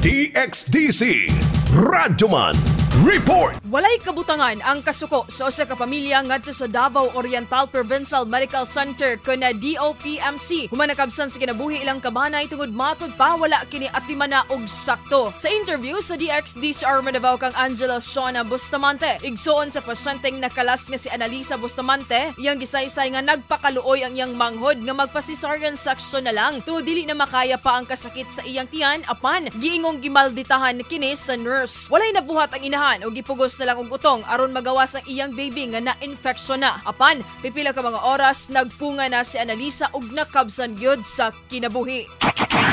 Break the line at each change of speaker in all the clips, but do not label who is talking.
DXDC Radyoman Report.
Walay kabutangan ang kasuko sa usa ka pamilya ngadto sa Davao Oriental Provincial Medical Center kuna DOPMC. Human nakabsan sa kinabuhi ilang kabanay tungod matod pa wala kini atimana og sakto. Sa interview sa DXDC Davao kang Angela Shona Bustamante, igsoon sa pasyenteng nakalas nga si Analisa Bustamante, iyang gisaysay nga nagpakaluoy ang iyang manghod nga magpa-cesarean section na lang to dili na makaya pa ang kasakit sa iyang tiyan apan giingong gimalditahan kini sa nurse. Walay nabuhat ang inahan o gipugos na lang og utong aron magawas ang iyang baby nga na-infeksyon na. Apan pipila ka mga oras nagpunga na si Analisa og nakabsan gyud sa kinabuhi.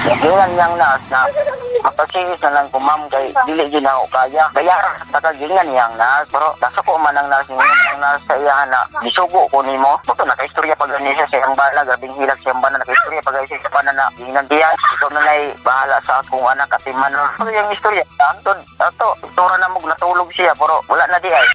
Gingan niyang nas na mapasilis na lang ko ma'am kay dili gyud na ako kaya. Bayaran sa gingan niyang nas pero nasuko man ang nas sa iyahan na gisugo ko nimo. Ito nakaistorya pag gani siya sa iyang bana, gabing hilak sa iyang bana, nakaistorya pag siya sa bana na gingan diyan. Ito na nay bahala sa akong anak at man. Pero yung istorya, antod, tora na mong natulog siya pero wala na di ay.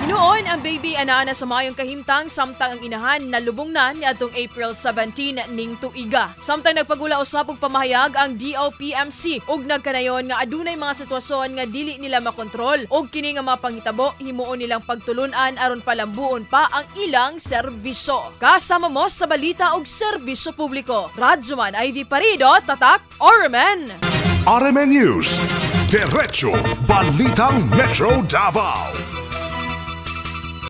Hinuon ang baby ana sa mayong kahimtang samtang ang inahan nalubong na niadtong April 17 ning tuiga. Samtang nagpagula usab og pamahayag ang DOPMC ug nagkanayon nga adunay mga sitwasyon nga dili nila makontrol ug kini nga mapanghitabo himuon nilang pagtulun-an aron palambuon pa ang ilang serbisyo. Kasama mo sa balita og serbisyo publiko. Radyoman Ivy Parido, Tatak, RMN.
RMN News. Diretso Balitang Metro Davao.